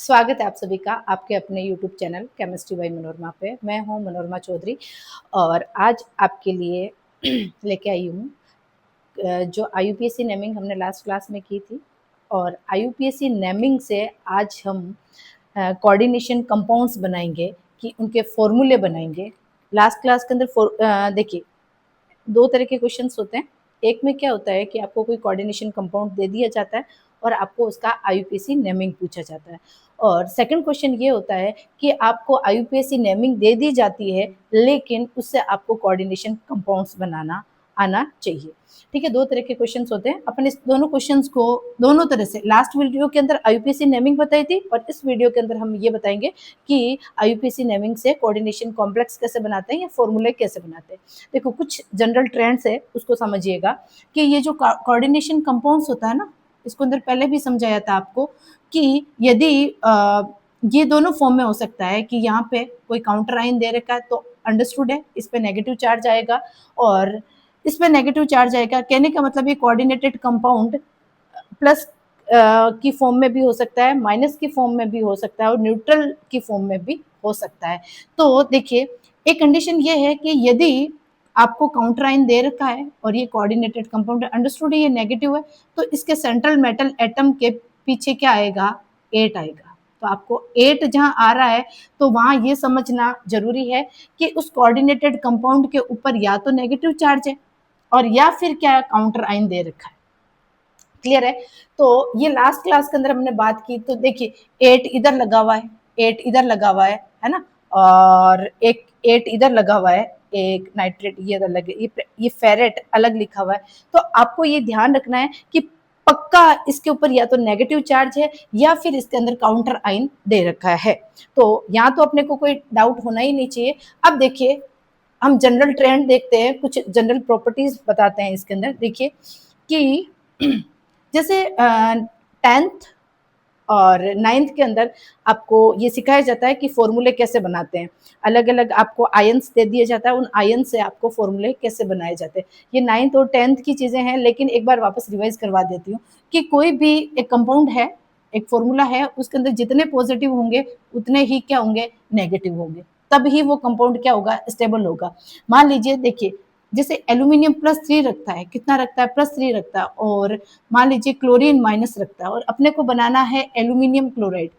स्वागत है आप सभी का आपके अपने YouTube channel chemistry bye Manorama पे। मैं हूँ मनोरमा चौधरी और आज आपके लिए लेके आई हूँ जो IUPAC नेमिंग हमने लास्ट क्लास में की थी और IUPAC नेमिंग से आज हम कोऑर्डिनेशन कंपाउंड्स बनाएंगे कि उनके फॉर्मूले बनाएंगे। लास्ट क्लास के अंदर देखिए 2 तरह के क्वेश्चंस होते हैं। एक में क्या होता है कि आपको कोई कोऑर्डिनेशन कंपाउंड दे दिया जाता है और आपको उसका IUPAC नेमिंग पूछा जाता है। और सेकंड क्वेश्चन ये होता है कि आपको IUPAC नेमिंग दे दी जाती है, लेकिन उससे आपको कोऑर्डिनेशन कंपाउंड्स बनाना आना चाहिए। ठीक है, 2 तरह के क्वेश्चंस होते हैं। अपन इस दोनों क्वेश्चंस को दोनों तरह से लास्ट वीडियो के अंदर IUPAC नेमिंग बताई थी और इस वीडियो के अंदर हम ये बताएंगे कि IUPAC नेमिंग से कोऑर्डिनेशन कॉम्प्लेक्स कैसे बनाते हैं या फॉर्मूले कैसे बनाते हैं। देखो कुछ जनरल ट्रेंड्स है उसको समझिएगा कि ये जो कोऑर्डिनेशन कंपाउंड्स होता है ना, इसको अंदर पहले भी समझाया था आपको कि यदि ये दोनों फॉर्म में हो सकता है कि यहाँ पे कोई काउंटर आइन दे रखा है तो अंडरस्टूड है, इस पे नेगेटिव चार्ज आएगा और इस पे नेगेटिव चार्ज आएगा। कहने का मतलब ये कोऑर्डिनेटेड कंपाउंड प्लस की फॉर्म में भी हो सकता है, माइनस की फॉर्म में भी हो सकता है और न्यूट्रल की फॉर्म में भी हो सकता है। तो देखिए एक कंडीशन ये है कि यदि आपको काउंटर आइन दे रखा है और ये कोऑर्डिनेटेड कंपाउंड अंडरस्टूड है, ये नेगेटिव है, तो इसके सेंट्रल मेटल एटम के पीछे क्या आएगा? 8 आएगा। तो आपको 8 जहां आ रहा है तो वहां ये समझना जरूरी है कि उस कोऑर्डिनेटेड कंपाउंड के ऊपर या तो नेगेटिव चार्ज है और या फिर क्या काउंटर आइन दे रखा है। क्लियर है? तो ये लास्ट क्लास के अंदर हमने बात की तो देखिए 8 इधर लगा हुआ है, 8 इधर लगा हुआ है ना, और एक 8 इधर लगा हुआ है, एक नाइट्रेट ये इधर लगे, ये फेरेट अलग लिखा हुआ है। तो आपको ये ध्यान रखना है कि पक्का इसके ऊपर या तो नेगेटिव चार्ज है या फिर इसके अंदर काउंटर आइन दे रखा है। तो यहाँ तो अपने को कोई डाउट होना ही नहीं चाहिए। अब देखिए हम जनरल ट्रेंड देखते हैं, कुछ जनरल प्रॉपर्टीज बताते हैं इसके अंदर। देखिए कि जैसे 10th और 9th के अंदर आपको ये सिखाया जाता है कि फॉर्मूले कैसे बनाते हैं। अलग अलग आपको आयंस दे दिया जाता है, उन आयन से आपको फॉर्मूले कैसे बनाए जाते हैं। ये 9th और 10th की चीज़ें हैं, लेकिन एक बार वापस रिवाइज करवा देती हूँ कि कोई भी एक कंपाउंड है, एक फॉर्मूला है, उसके अंदर जितने पॉजिटिव होंगे उतने ही क्या होंगे? नेगेटिव होंगे। तब ही वो कंपाउंड क्या होगा? स्टेबल होगा। मान लीजिए देखिए जैसे एल्यूमिनियम +3 रखता है, कितना रखता है? +3 रखता है। और मान लीजिए क्लोरीन माइनस रखता है और अपने को बनाना है एल्यूमिनियम क्लोराइड।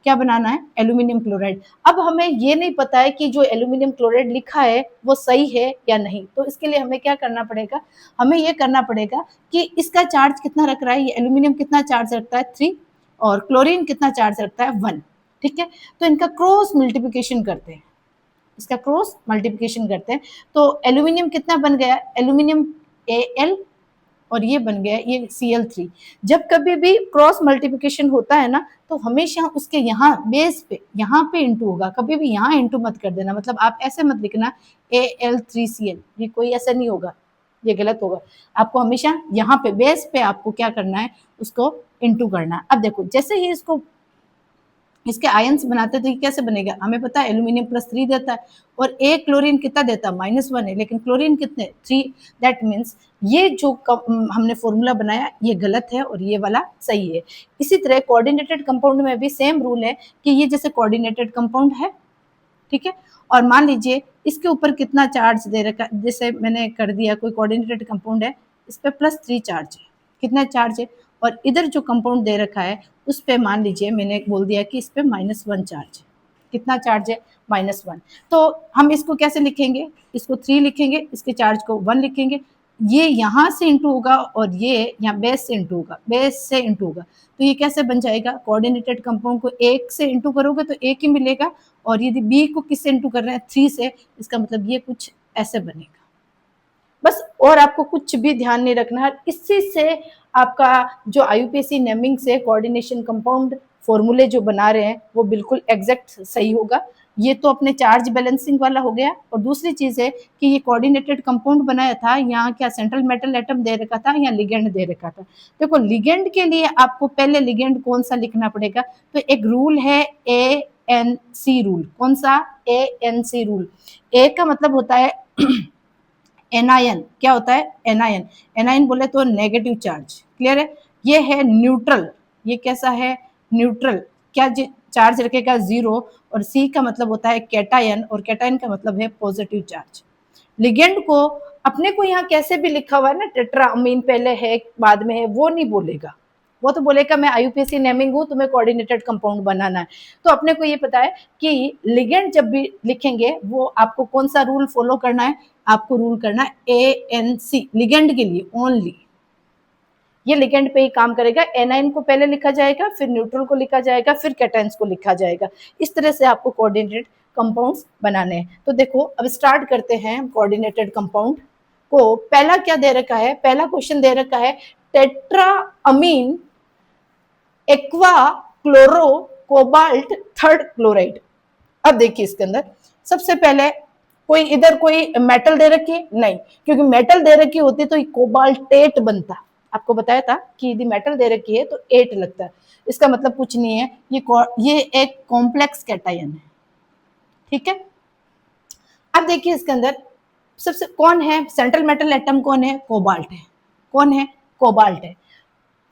क्या बनाना है? Aluminium chloride. अब हमें ये नहीं पता है कि जो एल्यूमिनियम क्लोराइड लिखा है वो सही है या नहीं, तो इसके लिए हमें क्या करना पड़ेगा? हमें ये करना पड़ेगा कि इसका चार्ज कितना रख रहा है, ये एल्यूमिनियम कितना चार्ज रखता है? 3 और क्लोरीन कितना चार्ज रखता है? 1। ठीक है, तो इनका क्रॉस मल्टीप्लिकेशन करते हैं, इसका क्रॉस मल्टीप्लिकेशन करते हैं तो एल्यूमिनियम कितना बन गया? एल्यूमिनियम Al और ये बन गया ये Cl3। जब कभी भी क्रॉस मल्टीप्लिकेशन होता है ना तो हमेशा उसके यहाँ बेस पे यहाँ पे इंटू होगा, कभी भी यहाँ इंटू मत कर देना। मतलब आप ऐसे मत लिखना Al3Cl, ये कोई ऐसा नहीं होगा, ये गलत होगा। आपको हमेशा यहाँ पे बेस पे आपको क्या करना है? उसको इंटू करना है। अब देखो जैसे ही इसको इसके आयंस बनाते तो ये कैसे बनेगा? हमें पता है एल्यूमिनियम +3 देता है और एक क्लोरीन कितना देता है? -1 है, लेकिन क्लोरीन कितने? 3। दैट मीन्स ये जो हमने फॉर्मूला बनाया ये गलत है और ये वाला सही है। इसी तरह कोऑर्डिनेटेड कंपाउंड में भी सेम रूल है कि ये जैसे कोऑर्डिनेटेड कंपाउंड है, ठीक है, और मान लीजिए इसके ऊपर कितना चार्ज दे रखा है, जैसे मैंने कर दिया कोई कोऑर्डिनेटेड कंपाउंड है, इस पे +3 चार्ज है, कितना चार्ज है, और इधर जो कंपाउंड दे रखा है उस पे मान लीजिए मैंने बोल दिया कि इस पे -1 चार्ज है। कितना चार्ज है? -1। तो हम इसको कैसे लिखेंगे? इसको 3 लिखेंगे, इसके चार्ज को 1 लिखेंगे। ये यहाँ से इंटू होगा और ये यहाँ बेस से इंटू होगा, बेस से इंटू होगा। तो ये कैसे बन जाएगा? कोऑर्डिनेटेड कंपाउंड को 1 से इंटू करोगे तो 1 ही मिलेगा और यदि बी को किससे इंटू कर रहे हैं? 3 से, इसका मतलब ये कुछ ऐसे बनेगा। बस, और आपको कुछ भी ध्यान नहीं रखना है। इसी से आपका जो IUPAC नेमिंग से कोऑर्डिनेशन कंपाउंड फॉर्मूले जो बना रहे हैं वो बिल्कुल एग्जैक्ट सही होगा। ये तो अपने चार्ज बैलेंसिंग वाला हो गया। और दूसरी चीज है कि ये कोऑर्डिनेटेड कंपाउंड बनाया था, यहाँ क्या सेंट्रल मेटल एटम दे रखा था या लिगेंड दे रखा था। देखो लिगेंड के लिए आपको पहले लिगेंड कौन सा लिखना पड़ेगा? तो एक रूल है ANC रूल। कौन सा? ANC rule. ए का मतलब होता है एनायन। क्या होता है? एनायन। एनायन बोले तो नेगेटिव चार्ज। क्लियर है? ये है न्यूट्रल। ये कैसा है? न्यूट्रल। क्या चार्ज रखेगा, 0, और C का मतलब होता है कैटायन, और कैटायन का मतलब है पॉजिटिव चार्ज। लिगेंड को अपने को यहाँ कैसे भी लिखा हुआ है ना, टेट्रा अमीन पहले है बाद में है, वो नहीं बोलेगा, वो तो बोलेगा मैं आईयूपीएसी नेमिंग हूं, तुम्हें कोऑर्डिनेटेड कंपाउंड बनाना है। तो अपने को ये पता है कि लिगेंड जब भी लिखेंगे वो आपको कौन सा रूल फॉलो करना है, आपको रूल करना है ANC लिगेंड के लिए ओनली, ये लिगेंड पे ही काम करेगा। एनाइन को पहले लिखा जाएगा, फिर न्यूट्रल को लिखा जाएगा, फिर कैटायंस को लिखा जाएगा। इस तरह से आपको कोऑर्डिनेटेड कंपाउंड्स बनाने हैं। तो देखो अब स्टार्ट करते हैं कोऑर्डिनेटेड कंपाउंड को। पहला क्या दे रखा है, पहला क्वेश्चन दे रखा है tetra ammine aqua chloro cobalt third chloride. अब देखिए इसके अंदर सबसे पहले कोई इधर कोई मेटल दे रखी है नहीं, क्योंकि मेटल दे रखी होती तो कोबाल्टेट बनता। आपको बताया था कि यदि मेटल दे रखी है तो 8 लगता है, इसका मतलब कुछ नहीं है, ये एक कॉम्प्लेक्स कैटायन है, ठीक है। अब देखिए इसके अंदर सबसे कौन है सेंट्रल मेटल एटम, कौन है, कोबाल्ट है, कौन है, कोबाल्ट है।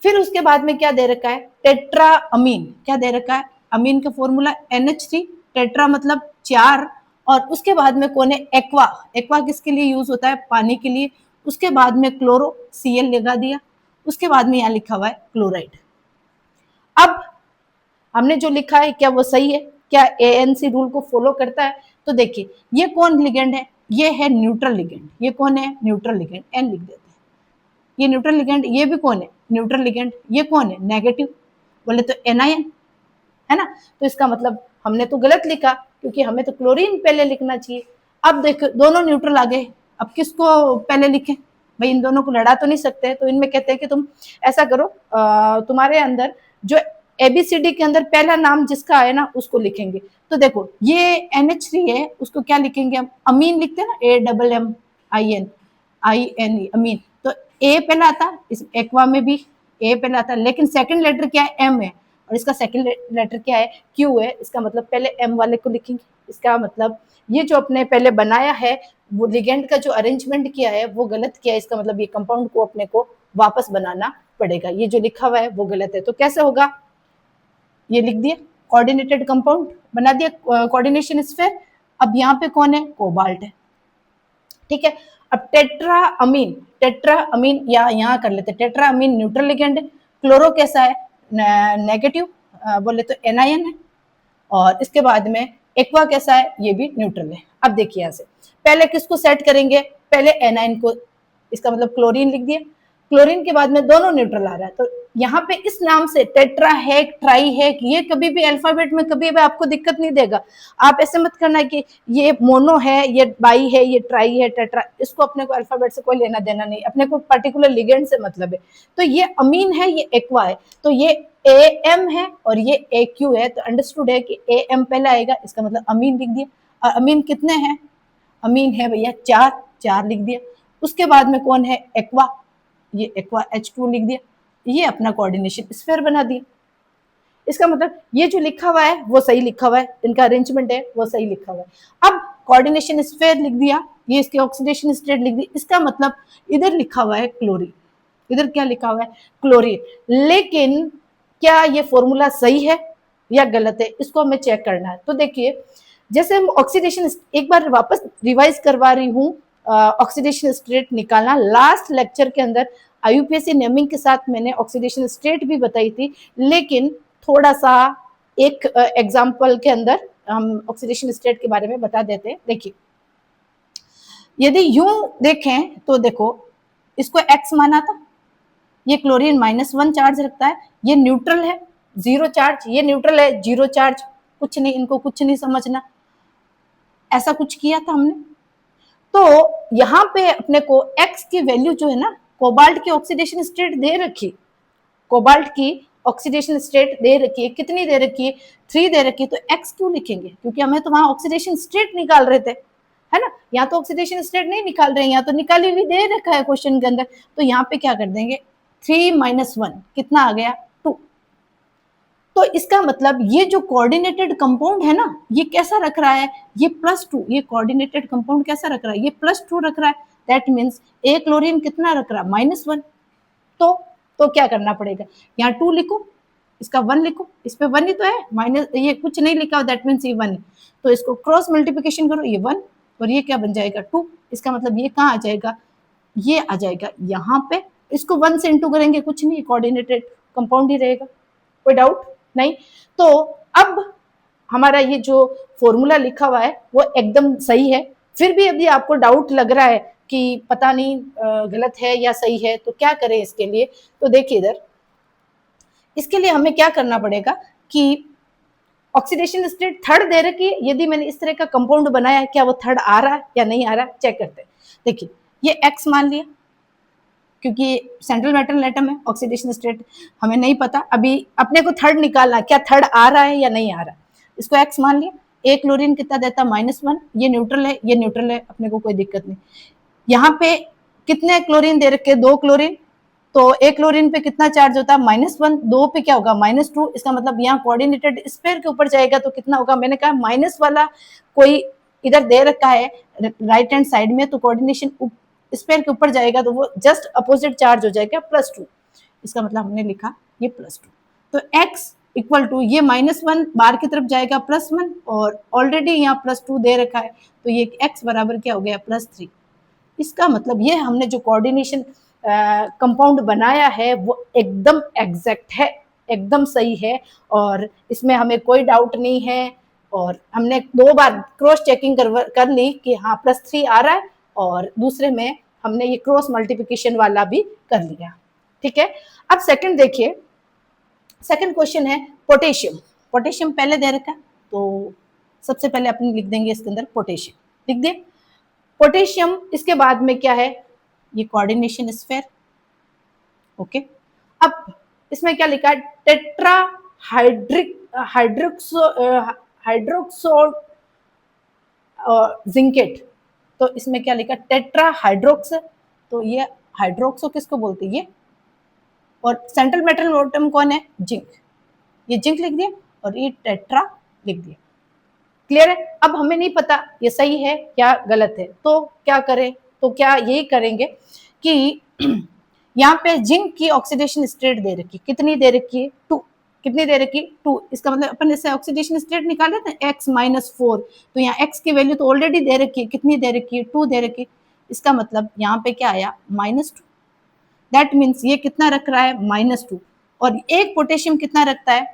फिर उसके बाद में क्या दे रखा है, टेट्रा अमीन, क्या दे रखा है, अमीन का फॉर्मूला NH3, टेट्रा मतलब 4, और उसके बाद में कौन है, एक्वा, एक्वा किसके लिए यूज होता है, पानी के लिए। उसके बाद में क्लोरो Cl लगा दिया, उसके बाद में यहाँ लिखा हुआ है क्लोराइड। अब हमने जो लिखा है क्या वो सही है, क्या ANC रूल को फॉलो करता है। तो देखिए ये कौन लिगेंड है, ये है न्यूट्रल लिगेंड, ये कौन है, न्यूट्रल लिगेंड, N लिख देते हैं। ये न्यूट्रल लिगेंड, ये भी कौन है, न्यूट्रल लिगेंड, ये कौन है, नेगेटिव, बोले तो एनायन है ना। तो इसका मतलब हमने तो गलत लिखा, क्योंकि हमें तो क्लोरीन पहले लिखना चाहिए। अब देखो दोनों न्यूट्रल आ गए, अब किसको पहले लिखें, भाई इन दोनों को लड़ा तो नहीं सकते। तो इनमें कहते हैं कि तुम ऐसा करो, तुम्हारे अंदर जो ABCD के अंदर पहला नाम जिसका आए ना उसको लिखेंगे। तो देखो ये NH3 है, उसको क्या लिखेंगे हम, अमीन लिखते हैं ना, AMMIN अमीन। तो ए पहला आता, इस एक्वा में भी ए पहला आता, लेकिन सेकंड लेटर क्या है, M है, और इसका सेकंड लेटर क्या है, Q है। इसका मतलब पहले M वाले को लिखेंगे। इसका मतलब ये जो अपने पहले बनाया है वो लिगेंड का जो अरेंजमेंट किया है वो गलत किया है। इसका मतलब ये कंपाउंड को अपने को वापस बनाना पड़ेगा, ये जो लिखा हुआ है वो गलत है। तो कैसे होगा, ये लिख दिया, कोऑर्डिनेटेड कंपाउंड बना दिया, कोऑर्डिनेशन स्फीयर। अब यहाँ पे कौन है, कोबाल्ट है, ठीक है। अब टेट्रा अमीन या यहाँ कर लेते, टेट्रा अमीन न्यूट्रल लिगेंड है, क्लोरो कैसा है, नेगेटिव, बोले तो एनायन है, और इसके बाद में एक्वा कैसा है, ये भी न्यूट्रल है। अब देखिए यहाँ से पहले किसको सेट करेंगे, पहले एनायन को, इसका मतलब क्लोरीन लिख दिया, क्लोरीन के बाद में दोनों न्यूट्रल आ रहा है। तो यहाँ पे इस नाम से टेट्रा हेक, ट्राई हेक, ये कभी भी अल्फाबेट में कभी भी आपको दिक्कत नहीं देगा। आप ऐसे मत करना कि ये मोनो है, ये बाई है, ये ट्राई है, टेट्रा, इसको अपने को अल्फाबेट से कोई लेना देना नहीं, अपने को पर्टिकुलर लिगेंड से मतलब है। तो ये अमीन है, ये एक्वा है, तो ये AM है और ये AQ है। तो अंडरस्टूड है कि AM पहले आएगा, इसका मतलब अमीन लिख दिया। और अमीन कितने हैं, अमीन है भैया 4, 4 लिख दिया। उसके बाद में कौन है, एक्वा, ये एक्वा H2 लिख दिया, ये अपना कोऑर्डिनेशन स्फीयर बना दिया। इसका मतलब ये जो लिखा हुआ है वो सही लिखा हुआ है, इनका अरेंजमेंट है वो सही लिखा हुआ है। अब कोऑर्डिनेशन स्फीयर लिख दिया, ये इसके ऑक्सीडेशन स्टेट लिख दी, इसका मतलब इधर लिखा हुआ है क्लोरीन, इधर क्या लिखा हुआ है, क्लोरीन। लेकिन क्या ये फॉर्मूला सही है या गलत है, इसको हमें चेक करना है। तो देखिए जैसे हम ऑक्सीडेशन, एक बार वापस रिवाइज करवा रही हूँ, ऑक्सीडेशन स्टेट निकालना, लास्ट लेक्चर के अंदर आईयूपीएसी नेमिंग के साथ मैंने ऑक्सीडेशन स्टेट भी बताई थी, लेकिन थोड़ा सा एक एग्जाम्पल के अंदर हम ऑक्सीडेशन स्टेट के बारे में बता देते हैं। देखिए यदि यूं देखें तो देखो इसको X माना था, ये क्लोरीन -1 चार्ज रखता है, ये न्यूट्रल है 0 चार्ज, ये न्यूट्रल है 0 चार्ज, कुछ नहीं, इनको कुछ नहीं समझना, ऐसा कुछ किया था हमने। तो यहाँ पे अपने को X की वैल्यू जो है ना, कोबाल्ट की ऑक्सीडेशन स्टेट दे रखी, कोबाल्ट की ऑक्सीडेशन स्टेट दे रखी है, कितनी दे रखी है, 3 दे रखी है। तो X क्यों लिखेंगे, क्योंकि हमें तो वहां ऑक्सीडेशन स्टेट निकाल रहे थे, है ना। यहाँ तो ऑक्सीडेशन स्टेट नहीं निकाल रहे हैं, यहाँ तो निकाली हुई दे रखा है क्वेश्चन के अंदर। तो यहाँ पे क्या कर देंगे, 3 - 1 कितना आ गया, 2। तो इसका मतलब ये जो कोऑर्डिनेटेड कंपाउंड है ना, ये कैसा रख रहा है, ये +2, ये कोऑर्डिनेटेड कंपाउंड कैसा रख रहा है, ये +2 रख रहा है। दैट मीन्स ए क्लोरीन कितना रख रहा है, -1। तो क्या करना पड़ेगा, यहाँ 2 लिखो, इसका 1 लिखो, इस पे 1 ही तो है, माइनस ये कुछ नहीं लिखा, दैट मीन्स ये 1 है। तो इसको क्रॉस मल्टीप्लिकेशन करो, ये 1 और ये क्या बन जाएगा 2। इसका मतलब ये कहाँ आ जाएगा, ये आ जाएगा यहाँ पे। इसको 1 से इंटू करेंगे, कुछ नहीं, कोऑर्डिनेटेड कंपाउंड ही रहेगा। कोई डाउट नहीं। तो अब हमारा ये जो फॉर्मूला लिखा हुआ है वो एकदम सही है। फिर भी यदि आपको डाउट लग रहा है कि पता नहीं गलत है या सही है, तो क्या करें इसके लिए, तो देखिए इधर, इसके लिए हमें क्या करना पड़ेगा कि ऑक्सीडेशन स्टेट थर्ड दे रखी है, यदि मैंने इस तरह का कंपाउंड बनाया है, क्या वो थर्ड आ रहा है या नहीं आ रहा है, चेक करते हैं। देखिए ये एक्स मान लिया, क्योंकि सेंट्रल मेटल एटम है, ऑक्सीडेशन स्टेट हमें नहीं पता, अभी अपने को थर्ड निकालना, क्या थर्ड आ रहा है या नहीं आ रहा है। इसको एक्स मान लिया। एक क्लोरीन कितना देता है, -1, ये न्यूट्रल है, ये न्यूट्रल है, अपने को कोई दिक्कत नहीं। यहाँ पे कितने क्लोरीन दे रखे, 2 क्लोरीन, तो एक क्लोरीन पे कितना चार्ज होता है, -1, 2 पे क्या होगा, -2। इसका मतलब यहाँ कोऑर्डिनेटेड स्फीयर के ऊपर जाएगा तो कितना होगा, मैंने कहा माइनस वाला कोई इधर दे रखा है राइट हैंड साइड में, तो कोऑर्डिनेशन स्फीयर के ऊपर जाएगा तो वो जस्ट अपोजिट चार्ज हो जाएगा, +2। इसका मतलब हमने लिखा ये +2। तो x इक्वल टू ये -1 बाहर की तरफ जाएगा +1, और ऑलरेडी यहाँ +2 दे रखा है, तो ये x बराबर क्या हो गया, +3। इसका मतलब ये हमने जो कोऑर्डिनेशन कंपाउंड बनाया है वो एकदम एग्जैक्ट है, एकदम सही है, और इसमें हमें कोई डाउट नहीं है। और हमने 2 बार क्रॉस चेकिंग कर ली कि हाँ +3 आ रहा है, और दूसरे में हमने ये क्रॉस मल्टीप्लिकेशन वाला भी कर लिया। ठीक है, अब सेकंड देखिए, सेकंड क्वेश्चन है पोटेशियम। पोटेशियम पहले दे रखा है, तो सबसे पहले अपन लिख देंगे इसके अंदर पोटेशियम, लिख दे पोटेशियम। इसके बाद में क्या है, ये कोऑर्डिनेशन स्फीयर। ओके, अब इसमें क्या लिखा है, टेट्रा हाइड्रोक्सो जिंकेट। तो इसमें क्या लिखा, टेट्रा हाइड्रोक्स, तो ये हाइड्रोक्सो किसको बोलते हैं, ये। और सेंट्रल मेटल एटम कौन है, जिंक, ये जिंक लिख दिया, और ये टेट्रा लिख दिया। क्लियर है। अब हमें नहीं पता ये सही है या गलत है, तो क्या करें, तो क्या यही करेंगे कि यहाँ पे जिंक की ऑक्सीडेशन स्टेट दे रखी, कितनी दे रखी है, 2। कितनी दे रखी, 2। इसका मतलब अपन जैसे ऑक्सीडेशन स्टेट निकाले थे x -4, तो यहाँ x की वैल्यू तो ऑलरेडी दे रखी है, कितनी दे रखी है, 2 दे रखी। इसका मतलब यहाँ पे क्या आया, -2। दैट मीन्स ये कितना रख रहा है, -2। और एक पोटेशियम कितना रखता है,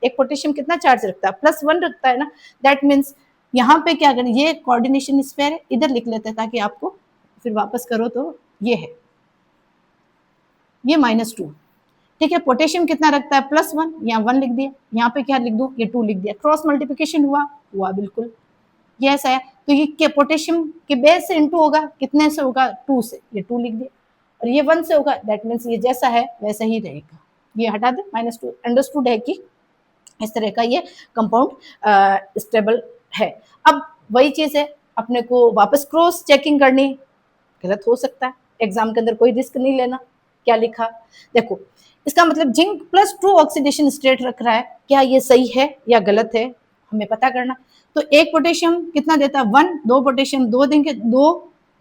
एक पोटेशियम कितना चार्ज रखता है, +1 रखता है ना। दैट मीन्स यहाँ पे क्या करें, ये कोऑर्डिनेशन स्फीयर है, इधर लिख लेते हैं ताकि आपको फिर वापस करो तो ये है, ये -2। ठीक है, पोटेशियम कितना रखता है, +1, यहाँ 1 लिख दिया, यहाँ पे क्या लिख दूं, ये 2 लिख दिया। क्रॉस मल्टीप्लिकेशन हुआ बिल्कुल, ये ऐसा है। तो ये क्या पोटेशियम के बेस से इंटू होगा, कितने से होगा, 2 से, ये 2 लिख दिया। और ये 1 से होगा, दैट मीन्स ये जैसा है वैसा ही रहेगा, ये हटा दे, -2। अंडरस्टूड है कि इस तरह का ये कंपाउंड स्टेबल है। अब वही चीज है, अपने को वापस क्रॉस चेकिंग करनी, गलत हो सकता है, एग्जाम के अंदर कोई रिस्क नहीं लेना। क्या लिखा, देखो इसका मतलब जिंक +2 ऑक्सीडेशन स्टेट रख रहा है, क्या ये सही है या गलत है, हमें पता करना। तो एक पोटेशियम कितना देता है, 1, 2 पोटेशियम 2 देंगे, 2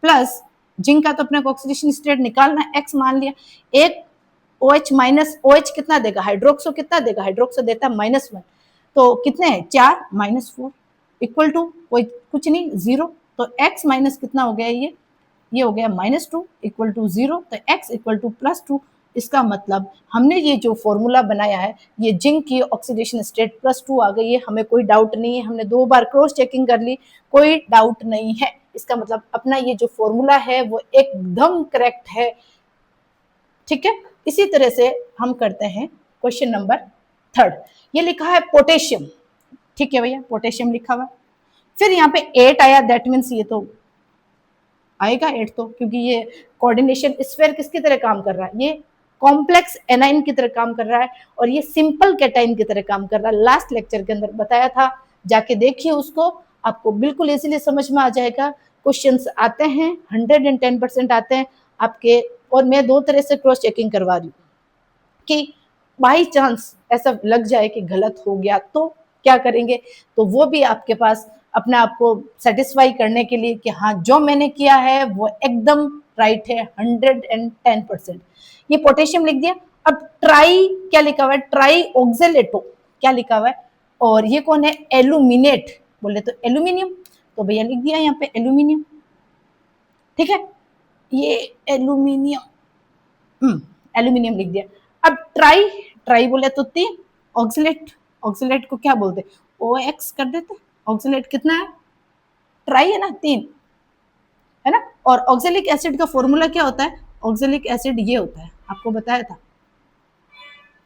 प्लस जिंक का तो अपने को ऑक्सीडेशन स्टेट निकालना है, x मान लिया। एक OH माइनस, OH कितना देगा, हाइड्रोक्सो कितना देगा, हाइड्रोक्सो देता है -1, तो कितने हैं, 4 -4 इक्वल टू कोई कुछ नहीं, 0। तो x माइनस कितना हो गया, ये हो गया -2 इक्वल टू 0, तो x इक्वल टू +2। इसका मतलब हमने ये जो फॉर्मूला बनाया है, ये जिंक की ऑक्सीडेशन स्टेट +2 आ गई है, हमें कोई डाउट नहीं है, हमने 2 बार क्रॉस चेकिंग कर ली, कोई डाउट नहीं है। इसका मतलब अपना ये जो फॉर्मूला है वो एकदम करेक्ट है। ठीक है, इसी तरह से हम करते हैं क्वेश्चन नंबर 3। ये लिखा है पोटेशियम, ठीक है भैया, पोटेशियम लिखा हुआ। फिर यहाँ पे 8 आया, दैट मीन्स ये तो आएगा 8 तो, क्योंकि ये कोऑर्डिनेशन स्फीयर किसकी तरह काम कर रहा है, ये कॉम्प्लेक्स एनाइन की तरह काम कर रहा है, और ये सिंपल कैटाइन की तरह काम कर रहा है। लास्ट लेक्चर के अंदर बताया था, जाके देखिए उसको, आपको बिल्कुल इजीली समझ में आ जाएगा। क्वेश्चंस आते हैं, 110% आते हैं आपके, और मैं 2 तरह से क्रॉस चेकिंग करवा रही हूँ कि बाई चांस ऐसा लग जाए कि गलत हो गया तो क्या करेंगे, तो वो भी आपके पास अपने आप को सेटिस्फाई करने के लिए कि हाँ जो मैंने किया है वो एकदम राइट है, 110%। ये पोटेशियम लिख दिया, अब ट्राई क्या लिखा हुआ है, ट्राई ऑक्जेलेटो क्या लिखा हुआ है, और ये कौन है, एल्यूमिनेट, बोले तो एल्यूमिनियम, तो भैया लिख दिया यहाँ पे एल्यूमिनियम, ठीक है, ये एल्यूमिनियम, एल्यूमिनियम लिख दिया। अब ट्राई, ट्राई बोले तो तीन, ऑक्सिलेट, ऑक्सिलेट को क्या बोलते, ओ एक्स कर देते, ऑक्सिलेट कितना है, ट्राई है ना, तीन है ना। और ऑक्जेलिक एसिड का फॉर्मूला क्या होता है, ऑक्जेलिक एसिड ये होता है, आपको बताया था,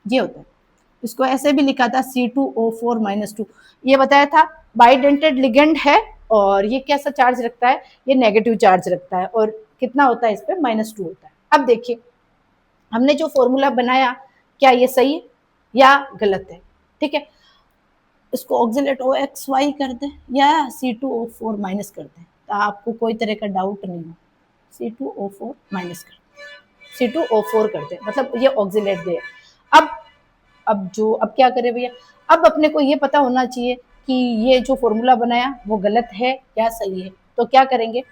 ये होता है, इसको ऐसे भी लिखा था C2O4-2, ये बताया था, बाइडेंटेड लिगेंड है, और ये कैसा चार्ज रखता है, ये नेगेटिव चार्ज रखता है, और कितना होता है इस पे, -2 होता है। अब देखिए हमने जो फॉर्मूला बनाया, क्या ये सही है या गलत है, ठीक है, इसको ऑक्सिलेट OXY कर दे या C2O4 माइनस कर दे, तो आपको कोई तरह का डाउट नहीं हो, C2O4 माइनस कर, C2O4 कर दे, मतलब ये ऑक्सिलेट दे। अब क्या करें भैया, अब अपने को ये पता होना चाहिए कि ये जो फॉर्मूला बनाया वो गलत है या सही है, तो क्या करेंगे,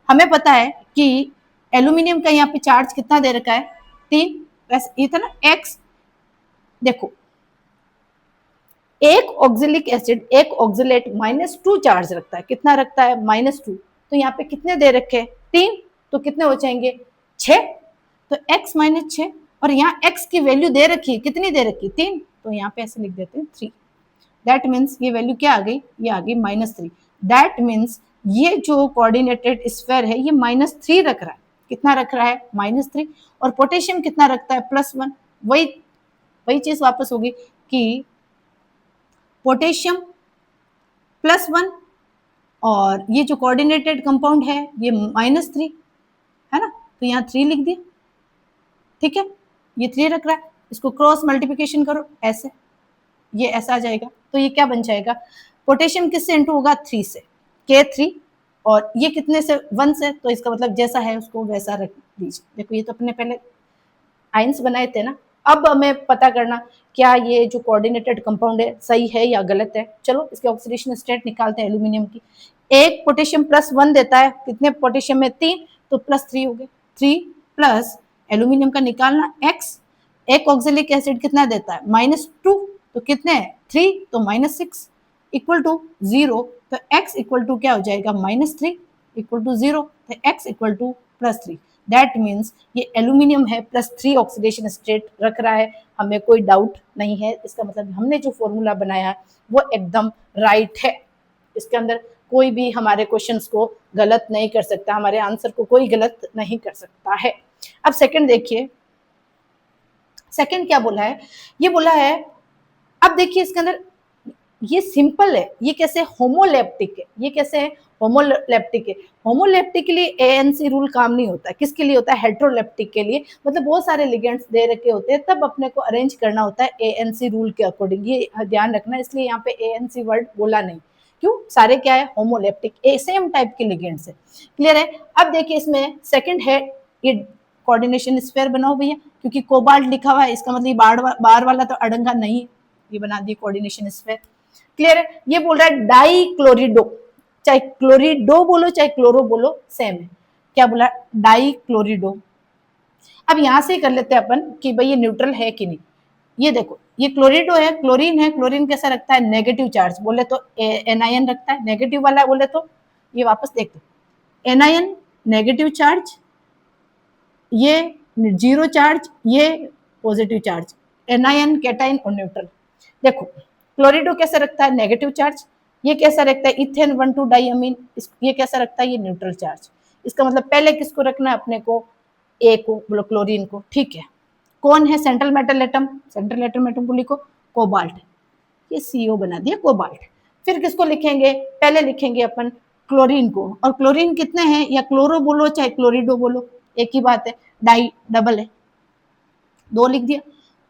हमें पता है कि एल्यूमिनियम का यहाँ पे चार्ज कितना दे रखा है, 3, वैसे ये था ना एक्स, देखो एक ऑक्सिलिक एसिड एक ऑक्सिलेट -2 चार्ज रखता है, कितना रखता है, -2, तो यहाँ पे कितने दे रखे हैं, 3, तो कितने हो जाएंगे, 6, तो x -6, और यहाँ x की वैल्यू दे रखी है, कितनी दे रखी है, 3, तो यहाँ पे ऐसे लिख देते हैं 3, दैट मीन्स ये वैल्यू क्या आ गई, ये आ गई -3, दैट मीन्स ये जो कोऑर्डिनेटेड स्फीयर है ये -3 रख रहा है, कितना रख रहा है, -3, और पोटेशियम कितना रखता है, +1, वही वही चीज वापस होगी कि पोटेशियम +1, और ये जो कोऑर्डिनेटेड कंपाउंड है ये -3 है ना, तो यहाँ 3 लिख दिया, ठीक है, ये 3 रख रहा है, इसको क्रॉस मल्टीप्लिकेशन करो ऐसे, ये ऐसा आ जाएगा, तो ये क्या बन जाएगा, पोटेशियम किससे इंटू होगा, 3 से, K3, और ये कितने से, 1 से, तो इसका मतलब जैसा है उसको वैसा रख दीजिए। देखो ये तो अपने पहले आइंस बनाए थे ना, अब हमें पता करना क्या ये जो कोऑर्डिनेटेड कंपाउंड है सही है या गलत है। चलो इसके ऑक्सीडेशन स्टेट निकालते हैं एल्यूमिनियम की, एक पोटेशियम +1 देता है, कितने पोटेशियम में, 3, तो +3 हो गए, 3 प्लस एल्यूमिनियम का निकालना x, एक ऑक्सिलिक एसिड कितना देता है, -2, तो कितने हैं, 3, तो -6 इक्वल टू 0, तो x इक्वल टू क्या हो जाएगा, -3 इक्वल टू 0, तो x equal to +3, that means ये एल्यूमिनियम है, +3 ऑक्सीडेशन स्टेट रख रहा है, हमें कोई डाउट नहीं है, इसका मतलब हमने जो फॉर्मूला बनाया है वो एकदम राइट है, इसके अंदर कोई भी हमारे क्वेश्चंस को गलत नहीं कर सकता, हमारे आंसर को कोई गलत नहीं कर सकता है। अब सेकंड देखिए, सेकंड क्या बोला है, ये बोला है, अब देखिए इसके अंदर ये सिंपल है, ये कैसे होमोलेप्टिक है, ये कैसे है होमोलेप्टिक है, होमोलेप्टिक के लिए एएनसी रूल काम नहीं होता, किसके लिए होता है, हेट्रोलेप्टिक के लिए, मतलब बहुत सारे लिगेंड्स दे रखे होते हैं तब अपने को अरेंज करना होता है एएनसी रूल के अकॉर्डिंग, ये ध्यान रखना, इसलिए यहाँ पे एएनसी वर्ड बोला नहीं, क्यों, सारे क्या है होमोलेप्टिक, सेम टाइप के लिगेंड्स है, क्लियर है। अब देखिए इसमें सेकंड है, ये कोऑर्डिनेशन स्फीयर बनाओ भैया, क्योंकि कोबाल्ट लिखा हुआ है, इसका मतलब बार वाला तो अड़ंगा नहीं, ये बना दिए कोऑर्डिनेशन स्फीयर, क्लियर है। ये बोल रहा है डाई क्लोरिडो, चाहे क्लोरिडो बोलो चाहे क्लोरो बोलो सेम है, क्या बोला, डाई क्लोरिडो। अब यहां से कर लेते हैं अपन कि भाई ये न्यूट्रल है कि नहीं, ये देखो ये क्लोरिडो है, क्लोरीन कैसा रखता है, नेगेटिव चार्ज, बोले तो एनायन रखता है, नेगेटिव वाला बोले तो ये वापस देखते, एनायन नेगेटिव चार्ज, ये 0 चार्ज, ये पॉजिटिव चार्ज, एनायन कैटायन और न्यूट्रल। देखो क्लोरिडो कैसा रखता है, नेगेटिव चार्ज, ये कैसा रखता है, इथेन 1,2 डाइअमीन, ये कैसा रखता है, ये न्यूट्रल चार्ज, इसका मतलब पहले किसको रखना है अपने को, ए को, बोलो क्लोरीन को, ठीक है। कौन है central metal atom, central metal atom को लिखो कोबाल्ट, ये सीओ बना दिया कोबाल्ट। फिर किसको लिखेंगे, पहले लिखेंगे अपन क्लोरीन को, और क्लोरीन कितने हैं, या क्लोरो बोलो चाहे क्लोरिडो बोलो एक ही बात है, डाई डबल है, 2 लिख दिया।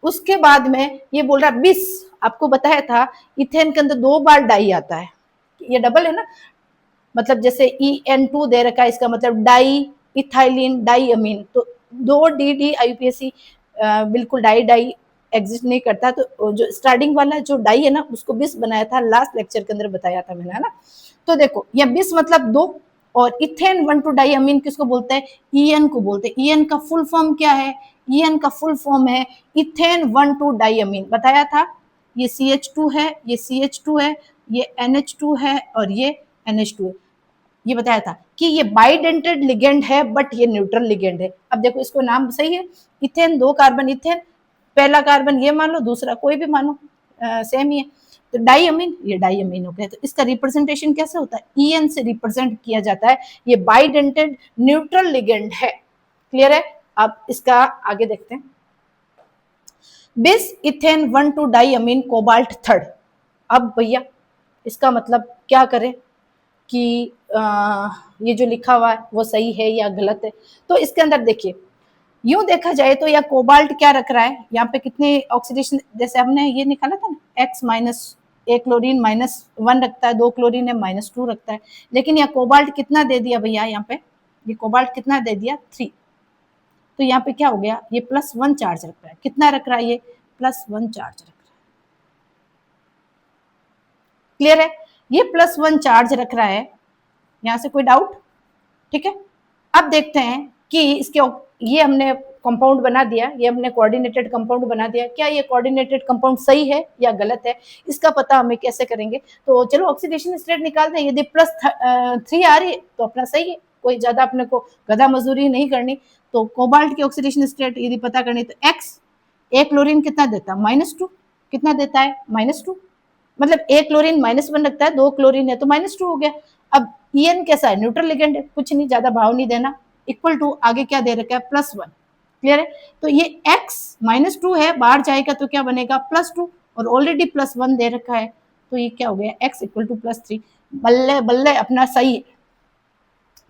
उसके बाद में ये बोल रहा बिस, आपको बताया था इथेन के अंदर 2 बार डाई आता है, ये डबल है ना, मतलब जैसे EN2 दे रखा है, इसका मतलब डाई इथाइलिन डाई अमीन, तो 2 डी आईयूपीएसी बिल्कुल डाई एग्जिस्ट नहीं करता, तो जो स्टार्टिंग वाला जो डाई है ना उसको बिस बनाया था, लास्ट लेक्चर के अंदर बताया था मैंने, है ना। तो देखो ये बिस मतलब 2, और इथेन 1,2 डाइअमीन किसको बोलते हैं, EN को बोलते हैं, EN का फुल फॉर्म क्या है, EN का फुल फॉर्म है इथेन 1,2 डाइअमीन, बताया था। ये CH2 है, ये CH2 है, ये NH2 है और ये NH2 है। ये बताया था कि ये बाइडेंटेड लिगेंड है बट ये न्यूट्रल लिगेंड है। अब देखो इसको नाम सही है, इथेन 2 कार्बन इथेन, पहला कार्बन ये मान लो, दूसरा कोई भी मानो, सेम ही है। तो डाइअमीन, ये डाइअमीन हो गया। तो इसका रिप्रेजेंटेशन कैसे होता है, EN से रिप्रेजेंट किया जाता है। ये बाइडेंटेड न्यूट्रल लिगेंड है। क्लियर है। अब इसका आगे देखते हैं। बिस इथेन 1,2 डाइअमीन कोबाल्ट 3। अब भैया इसका मतलब क्या करें कि ये जो लिखा हुआ है वो सही है या गलत है। तो इसके अंदर देखिए, यूं देखा जाए तो यह कोबाल्ट क्या रख रहा है, यहाँ पे कितने ऑक्सीडेशन, जैसे हमने ये निकाला था ना, X माइनस, एक क्लोरीन -1 रखता है, 2 क्लोरीन है -2 रखता है। लेकिन यह कोबाल्ट कितना दे दिया भैया, यहाँ पे ये कोबाल्ट कितना दे दिया, 3। तो यहाँ पे क्या हो गया, ये +1 चार्ज रख रहा है। कितना रख रहा है, ये +1 चार्ज रख रहा है। क्लियर है, ये +1 चार्ज रख रहा है। यहाँ से कोई डाउट, ठीक है। अब देखते हैं कि इसके, ये हमने कंपाउंड बना दिया, ये हमने कोऑर्डिनेटेड कंपाउंड बना दिया। क्या ये कोऑर्डिनेटेड कंपाउंड सही है या गलत है, इसका पता हमें कैसे करेंगे। तो चलो ऑक्सीडेशन स्टेट निकालते हैं। यदि +3 आ रही है तो अपना सही है, कोई ज्यादा अपने को गधा मजदूरी नहीं करनी। तो कोबाल्ट की ऑक्सीडेशन स्टेट यदि पता करनी तो X, एक क्लोरीन कितना देता है, -2, कितना देता है, -2। मतलब एक क्लोरीन -1 रखता है, 2 क्लोरीन है तो -2 हो गया। अब EN कैसा है, न्यूट्रल लिगेंड है, कुछ नहीं, ज्यादा भाव नहीं देना। इक्वल टू, आगे क्या दे रखा है, +1। क्लियर है। तो ये X -2 है, बाहर जाएगा तो क्या बनेगा, +2, और ऑलरेडी +1 दे रखा है। तो ये क्या हो गया, X इक्वल टू +3। बल्ले बल्ले, अपना सही है।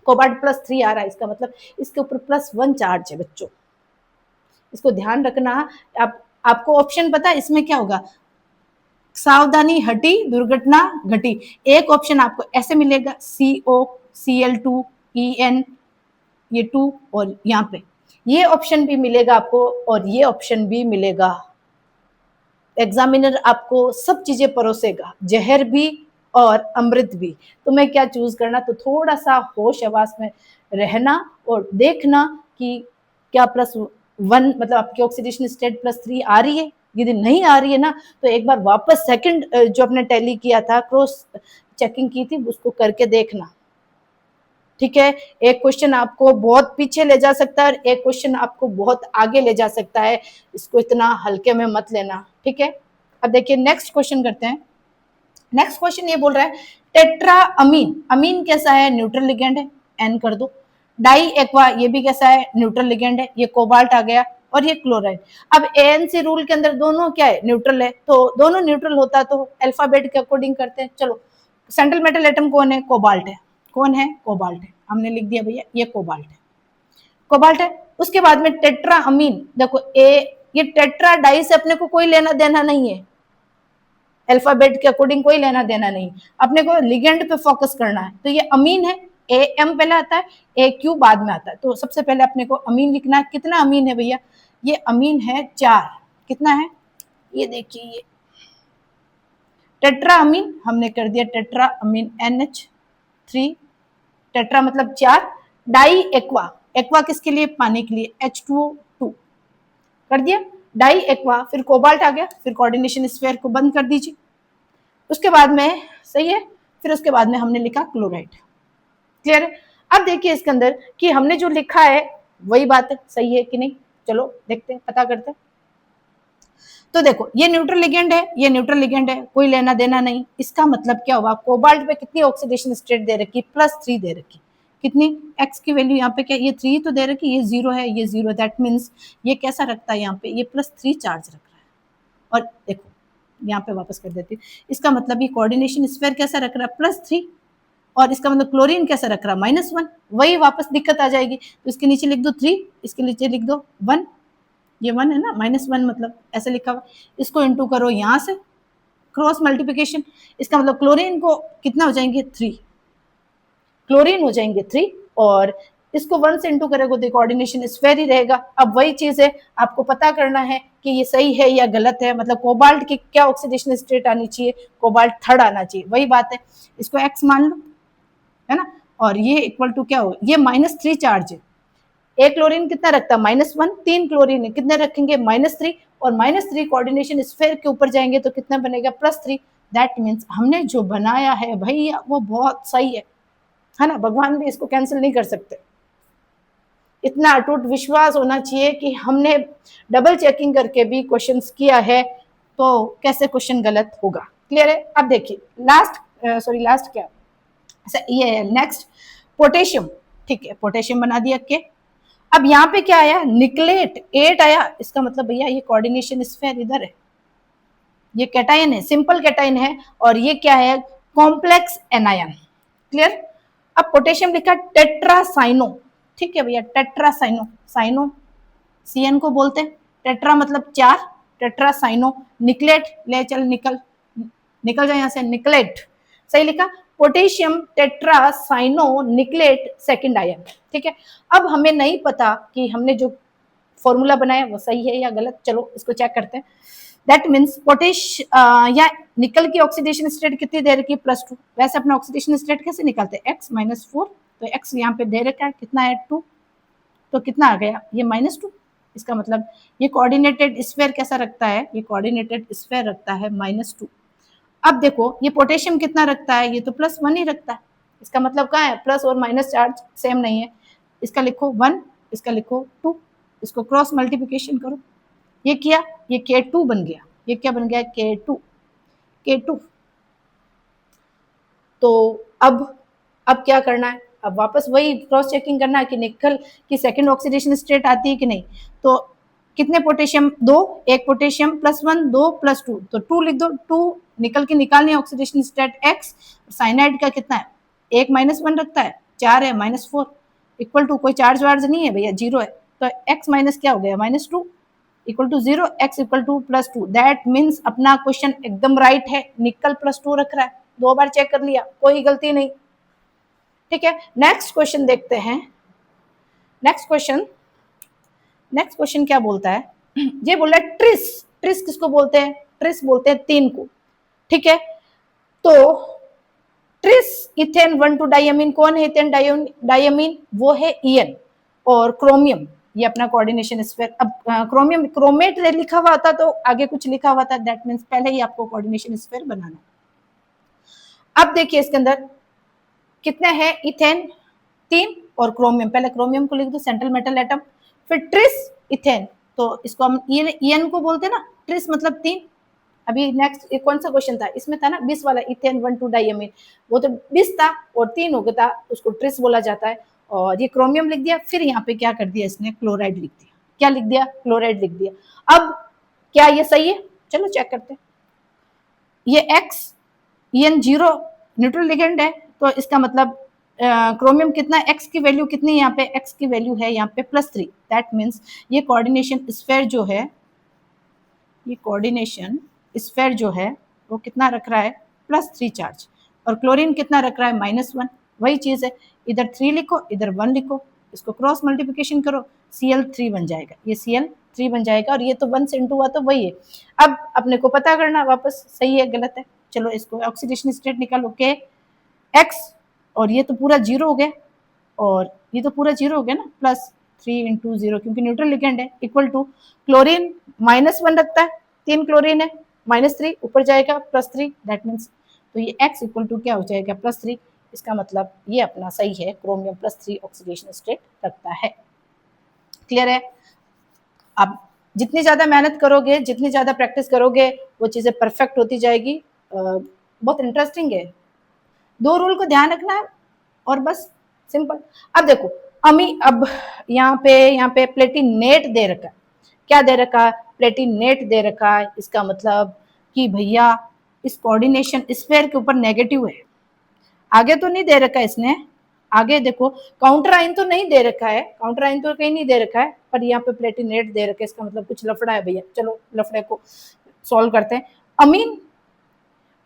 कोबाल्ट +3 आ रहा है, इसका मतलब इसके ऊपर +1 चार्ज है बच्चों, इसको ध्यान रखना। आपको ऑप्शन पता है इसमें क्या होगा, सावधानी हटी दुर्घटना घटी। एक ऑप्शन आपको ऐसे मिलेगा, CO Cl2 En, ये 2, और यहाँ पे ये ऑप्शन भी मिलेगा आपको, और ये ऑप्शन भी मिलेगा। एग्जामिनर आपको सब चीजें परोसेगा, जहर भी और अमृत भी। तुम्हें क्या चूज करना, तो थोड़ा सा होश हवास में रहना और देखना कि क्या +1, मतलब आपकी ऑक्सीडेशन स्टेट +3 आ रही है। यदि नहीं आ रही है ना, तो एक बार वापस सेकंड जो आपने टैली किया था, क्रॉस चेकिंग की थी, उसको करके देखना। ठीक है, एक क्वेश्चन आपको बहुत पीछे ले जा सकता है और एक क्वेश्चन आपको बहुत आगे ले जा सकता है, इसको इतना हल्के में मत लेना। ठीक है, अब देखिए नेक्स्ट क्वेश्चन करते हैं। नेक्स्ट क्वेश्चन ये बोल रहा है टेट्रा अमीन, अमीन कैसा है, न्यूट्रल लिगेंड है, एन कर दो। डाई एक्वा, ये भी कैसा है, न्यूट्रल लिगेंड है, ये कोबाल्ट आ गया, और ये क्लोराइड। अब ANC रूल के अंदर दोनों क्या है, न्यूट्रल है, तो दोनों न्यूट्रल होता तो अल्फाबेट के अकॉर्डिंग करते हैं। चलो, सेंट्रल मेटल एटम कौन है, कोबाल्ट है। कौन है, कोबाल्ट है, हमने लिख दिया भैया ये कोबाल्ट है, कोबाल्ट है। उसके बाद में टेट्रा अमीन, देखो ये टेट्रा डाई से अपने को कोई लेना देना नहीं है, अल्फाबेट के अकॉर्डिंग कोई लेना देना नहीं, अपने को लिगेंड पे फोकस करना है। तो ये अमीन है, AM पहले आता है, AQ बाद में आता है। तो सबसे पहले अपने को अमीन लिखना है। कितना अमीन है भैया, ये अमीन है 4। कितना है, ये देखिए, ये टेट्रा अमीन हमने कर दिया, टेट्रा अमीन NH3, टेट्रा मतलब 4। डाई एक्वा, एक्वा किसके लिए, पानी के लिए, H2O2 कर दिया, डाई एक्वा। फिर कोबाल्ट आ गया, फिर कोऑर्डिनेशन स्फीयर को बंद कर दीजिए। उसके बाद में सही है, फिर उसके बाद में हमने लिखा क्लोराइड। क्लियर है। अब देखिए इसके अंदर कि हमने जो लिखा है वही बात है, सही है कि नहीं, चलो देखते हैं, पता करते हैं। तो देखो ये न्यूट्रल लिगेंड है, ये न्यूट्रल लिगेंड है, कोई लेना देना नहीं। इसका मतलब क्या हुआ, कोबाल्ट पे कितनी ऑक्सीडेशन स्टेट दे रखी, +3 दे रखी। कितनी, X की वैल्यू यहाँ पे क्या, ये 3 तो दे रखी, ये 0 है, ये 0, दैट मीन्स ये कैसा रखता है, यहाँ पे ये +3 चार्ज रख रहा है। और देखो यहाँ पे वापस कर देती, इसका मतलब ये कोऑर्डिनेशन स्फीयर कैसा रख रहा है, +3, और इसका मतलब क्लोरीन कैसा रख रहा है, -1। वही वापस दिक्कत आ जाएगी, तो इसके नीचे लिख दो 3, इसके नीचे लिख दो 1, ये 1 है ना, -1 मतलब ऐसे लिखा हुआ। इसको इंटू करो यहाँ से, क्रॉस मल्टीप्लिकेशन, इसका मतलब क्लोरीन को कितना हो जाएंगे, 3, क्लोरीन हो जाएंगे 3, और इसको 1 से इंटू करेगा तो कोऑर्डिनेशन स्फीयर ही रहेगा। अब वही चीज है, आपको पता करना है कि ये सही है या गलत है, मतलब कोबाल्ट की क्या ऑक्सीडेशन स्टेट आनी चाहिए, कोबाल्ट 3 आना चाहिए, वही बात है। इसको X मान लो, है ना, और ये इक्वल टू क्या हो, ये -3 चार्ज है, एक क्लोरीन कितना रखता है -1, 3 क्लोरीन कितने रखेंगे -3, और -3 कोऑर्डिनेशन स्फीयर के ऊपर जाएंगे तो कितना बनेगा +3। दैट मीन्स हमने जो बनाया है भैया वो बहुत सही है ना, भगवान भी इसको कैंसिल नहीं कर सकते। इतना अटूट विश्वास होना चाहिए कि हमने डबल चेकिंग करके भी क्वेश्चंस किया है, तो कैसे क्वेश्चन गलत होगा। क्लियर है। अब देखिए लास्ट क्या, ये नेक्स्ट पोटेशियम। ठीक है, पोटेशियम बना दिया के। अब यहाँ पे क्या आया, निकलेट 8 आया, इसका मतलब भैया ये कोऑर्डिनेशन स्फीयर इधर है, ये कैटायन है, सिंपल कैटायन है, और ये क्या है, कॉम्प्लेक्स एनायन। क्लियर। अब पोटेशियम लिखा टेट्रासाइनो। ठीक है भैया, टेट्रासाइनो, साइनो सीएन को बोलते हैं, टेट्रा मतलब 4, टेट्रासाइनो। निकलेट, ले चल निकल जाए यहाँ से, निकलेट सही लिखा, पोटेशियम टेट्रासाइनो निकलेट सेकंड आयन। ठीक है। अब हमें नहीं पता कि हमने जो फॉर्मूला बनाया वो सही है या गलत, चलो इसको चेक करते हैं। दैट मीन्स या निकल की ऑक्सीडेशन स्टेट कितनी दे रखी है, +2। वैसे अपना ऑक्सीडेशन स्टेट कैसे निकालते हैं, x-4, तो x यहाँ पे दे रखा है कितना है 2, तो कितना आ गया ये -2। इसका मतलब ये कोऑर्डिनेटेड स्फीयर कैसा रखता है, ये कोऑर्डिनेटेड स्फीयर रखता है -2। अब देखो ये पोटेशियम कितना रखता है, ये तो +1 ही रखता है। इसका मतलब क्या है, प्लस और माइनस चार्ज सेम नहीं है। इसका लिखो 1, इसका लिखो 2, इसको क्रॉस मल्टीप्लिकेशन करो, ये किया, ये K2 बन गया, ये क्या बन गया, K2। तो अब क्या करना है, अब वापस वही क्रॉस चेकिंग करना है कि निकल की सेकंड ऑक्सीडेशन स्टेट आती है कि नहीं। तो कितने पोटेशियम, 2, एक पोटेशियम +1, 2 +2, तो 2 लिख दो। 2 निकल के निकालनी है ऑक्सीडेशन स्टेट x, साइनाइड का कितना है, 1 -1 रखता है, 4 है, -4 इक्वल टू, कोई चार्ज वार्ज नहीं है भैया, 0 है, तो x माइनस क्या हो गया, -2 equal to 0, x equal to +2। That means अपना क्वेश्चन एकदम राइट है, निकल +2 रख रहा है, 2 बार चेक कर लिया, कोई गलती नहीं। ठीक है, नेक्स्ट क्वेश्चन देखते हैं। नेक्स्ट क्वेश्चन क्या बोलता है, ये बोल रहा है ट्रिस किसको बोलते हैं, ट्रिस बोलते हैं 3 को। ठीक है, तो ट्रिस इथेन 1,2 डायमीन, कौन है इथेन डायमीन, वो है ईएन, और क्रोमियम ये अपना कोऑर्डिनेशन स्फीयर। अब क्रोमियम क्रोमेट लिखा हुआ था तो आगे कुछ लिखा हुआ था, दैट मीन्स पहले ही आपको कोऑर्डिनेशन स्फीयर बनाना। अब देखिए इसके अंदर कितने हैं, इथेन 3 और क्रोमियम, पहले क्रोमियम को लिख दो सेंट्रल मेटल एटम, फिर ट्रिस इथेन, तो इसको हम ईएन को बोलते हैं ना, ट्रिस मतलब 3। अभी नेक्स्ट एक कौन सा क्वेश्चन था, इसमें था ना 20 वाला, इथेन 1,2 डायमीन, वो तो 20 था और 3 हो गया था, उसको ट्रिस बोला जाता है। और ये क्रोमियम लिख दिया, फिर यहाँ पे क्या कर दिया इसने, क्लोराइड लिख दिया, क्या लिख दिया, क्लोराइड लिख दिया। अब क्या ये सही है, चलो चेक करते हैं। ये एक्स ईएन 0 न्यूट्रल लिगेंड है, तो इसका मतलब क्रोमियम कितना, एक्स की वैल्यू कितनी, यहाँ पे एक्स की वैल्यू है यहाँ पे +3। दैट मीन्स ये कोऑर्डिनेशन स्फीयर जो है, ये कोऑर्डिनेशन स्फीयर जो है वो कितना रख रहा है, +3 चार्ज, और क्लोरीन कितना रख रहा है, -1। वही चीज है, इधर 3 लिखो, इधर 1 लिखो, इसको क्रॉस मल्टीप्लिकेशन करो, Cl3 बन जाएगा, ये Cl3 बन जाएगा, और ये तो 1 से इंटू हुआ तो वही है। अब अपने को पता करना वापस सही है गलत है, चलो इसको ऑक्सीडेशन स्टेट निकालो, के एक्स, और ये तो पूरा 0 हो गया, और ये तो पूरा 0 हो गया ना, +3 × 0 क्योंकि न्यूट्रल लिगेंड है, इक्वल टू क्लोरीन -1 रखता है, 3 क्लोरीन है, -3 ऊपर जाएगा +3, दैट मीन्स तो ये x इक्वल टू क्या हो जाएगा, +3। इसका मतलब ये अपना सही है, क्रोमियम +3 ऑक्सीडेशन स्टेट रखता है। क्लियर है। अब जितनी ज्यादा मेहनत करोगे, जितनी ज्यादा प्रैक्टिस करोगे, वो चीजें परफेक्ट होती जाएगी। बहुत इंटरेस्टिंग है, 2 रूल को ध्यान रखना है और बस सिंपल। अब देखो अब यहाँ पे प्लेटिनेट दे रखा है, क्या दे रखा है, प्लेटिनेट दे रखा है, इसका मतलब कि भैया इस कोऑर्डिनेशन स्फीयर के ऊपर नेगेटिव है। आगे तो नहीं दे रखा है इसने, आगे देखो काउंटर आइन तो नहीं दे रखा है, काउंटर आइन तो कहीं नहीं दे रखा है, पर यहाँ पे प्लेटिनेट दे रखा है, इसका मतलब कुछ लफड़ा है भैया। चलो लफड़े को सॉल्व करते हैं।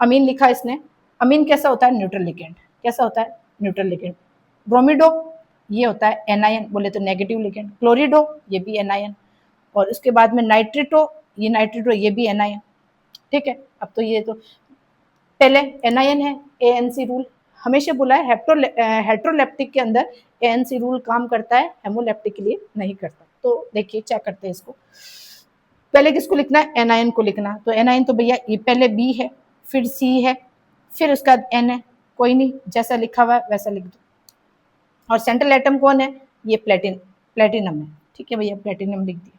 अमीन लिखा इसने, अमीन कैसा होता है, न्यूट्रल लिगेंड, कैसा होता है, न्यूट्रल लिगेंड। ब्रोमिडो ये होता है एनायन, बोले तो नेगेटिव लिगेंड। क्लोरिडो ये भी एनायन, और उसके बाद में नाइट्रेटो, ये भी एनायन। ठीक है, अब तो ये तो पहले एनायन है, ANC रूल, हमेशा बोला है हेट्रोलेप्टिक के अंदर ANC रूल काम करता है, हेमोलेप्टिक के लिए नहीं करता। तो देखिए चेक करते हैं इसको। पहले किसको लिखना है? एनायन को लिखना। तो एनायन तो भैया ये पहले B है, फिर C है, फिर उसका N है। कोई नहीं, जैसा लिखा हुआ है वैसा लिख दो। और सेंट्रल एटम कौन है? ये प्लेटिनम है। ठीक है भैया, प्लेटिनम लिख दिया,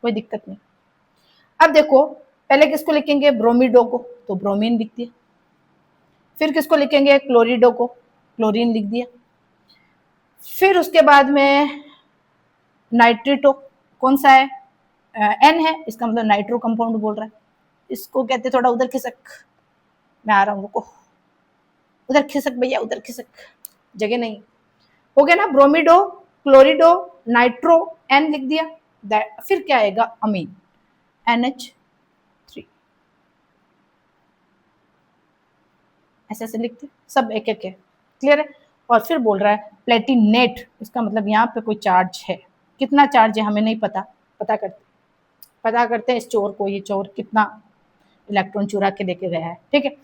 कोई दिक्कत नहीं। अब देखो पहले किसको लिखेंगे? ब्रोमीडो को, तो ब्रोमीन लिख दिया। फिर किसको लिखेंगे? क्लोरिडो को, क्लोरीन लिख दिया। फिर उसके बाद में नाइट्रेटो, कौन सा है? N है, इसका मतलब नाइट्रो कंपाउंड बोल रहा है। इसको कहते थोड़ा उधर खिसक, मैं आ रहा हूँ, रुको, उधर खिसक भैया, उधर खिसक, जगह नहीं। हो गया ना? ब्रोमीडो, क्लोरिडो, नाइट्रो, N लिख दिया। फिर क्या आएगा? अमीन, NH3। ऐसे ऐसे लिखते सब एक एक है, क्लियर है। और फिर बोल रहा है प्लेटिनेट, इसका मतलब यहाँ पे कोई चार्ज है। कितना चार्ज है हमें नहीं पता, पता करते हैं इस चोर को, ये चोर कितना इलेक्ट्रॉन चुरा के लेके गया है। ठीक है,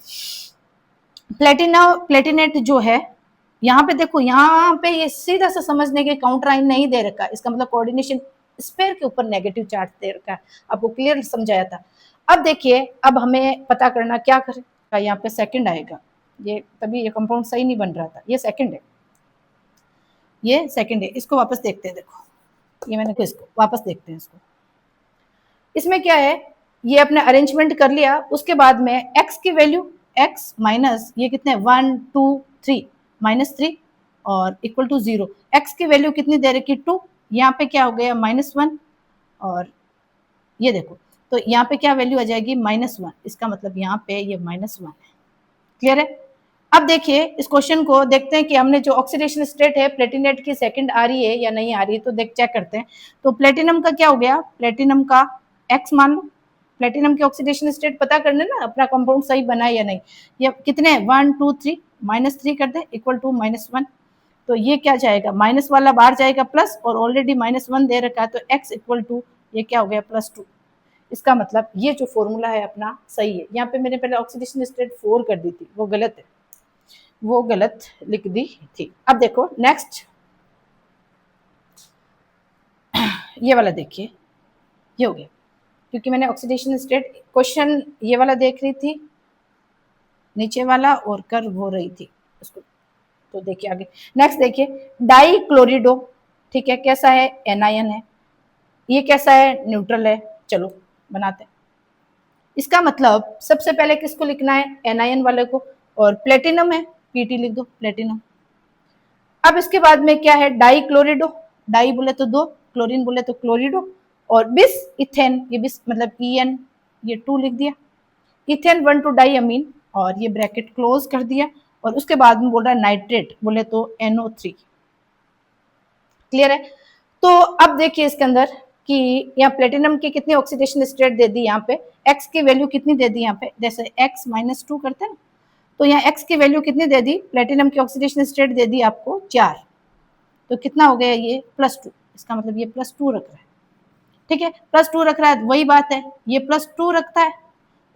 प्लेटिनेट जो है, यहाँ पे देखो, यहाँ पे ये सीधा सा समझने के काउंटर आइन नहीं दे रखा, इसका मतलब कोऑर्डिनेशन स्पेयर के ऊपर नेगेटिव चार्ज दे रखा है, आपको क्लियर समझाया था। अब देखिए, अब हमें पता करना क्या करें, यहाँ पे सेकंड आएगा, ये तभी ये कंपाउंड सही नहीं बन रहा था, ये सेकंड है, ये सेकंड है। इसको वापस देखते हैं, देखो ये मैंने इसको वापस देखते हैं इसको। इसमें क्या है, ये अपने अरेंजमेंट कर लिया, उसके बाद में x की वैल्यू, x माइनस ये कितने 1 2 3 -3 और इक्वल टू 0। x की वैल्यू कितनी दे रखी? 2, यहाँ पे क्या हो गया? -1, और ये देखो तो यहाँ पे क्या वैल्यू आ जाएगी? -1, इसका मतलब यहाँ पे ये -1 है। क्लियर है? अब देखिए इस क्वेश्चन को देखते हैं कि हमने जो ऑक्सीडेशन स्टेट है प्लेटिनेट की सेकंड आ रही है या नहीं आ रही है, तो चेक करते हैं। तो प्लेटिनम का क्या हो गया? प्लेटिनम का x मान लो, प्लेटिनम की ऑक्सीडेशन स्टेट पता करना ना, अपना कंपाउंड सही बना है या नहीं। ये कितने 1 2 3 -3 कर दे इक्वल टू -1, तो ये क्या जाएगा? माइनस वाला बाहर जाएगा प्लस, और ऑलरेडी -1 दे रखा है, तो x इक्वल टू ये क्या हो गया? +2। इसका मतलब ये जो फॉर्मूला है अपना सही है। यहाँ पे मैंने पहले ऑक्सीडेशन स्टेट 4 कर दी थी, वो गलत है, वो गलत लिख दी थी। अब देखो नेक्स्ट, ये वाला देखिए, ये हो गया, क्योंकि मैंने ऑक्सीडेशन स्टेट क्वेश्चन ये वाला देख रही थी, नीचे वाला, और कर्व हो रही थी उसको। तो देखिए आगे, नेक्स्ट देखिए, डाई क्लोरिडो, ठीक है, कैसा है? एनायन है। ये कैसा है? न्यूट्रल है। चलो बनाते हैं। इसका मतलब सबसे पहले किसको लिखना है? एनायन वाले को, और प्लेटिनम है, पीटी लिख दो, प्लेटिनम। अब इसके बाद में क्या है? डाई क्लोरिडो, डाई बोले तो 2, क्लोरीन बोले तो क्लोरिडो, और बिस इथेन, ये बिस मतलब EN, ये 2 लिख दिया। इथेन 1 2 डाई अमीन, और ये ब्रैकेट क्लोज कर दिया, और उसके बाद में बोल रहा है नाइट्रेट, बोले तो NO3। क्लियर है? तो अब देखिए इसके अंदर कि यहाँ प्लेटिनम की कितनी ऑक्सीडेशन स्टेट दे दी, यहाँ पे x की वैल्यू कितनी दे दी, यहाँ पे जैसे x -2 करते हैं ना, तो यहाँ x की वैल्यू कितनी दे दी? प्लेटिनम की ऑक्सीडेशन स्टेट दे दी आपको 4, तो कितना हो गया? ये +2, इसका मतलब ये +2 रख रहा है। ठीक है, +2 रख रहा है, वही बात है, ये +2 रखता है,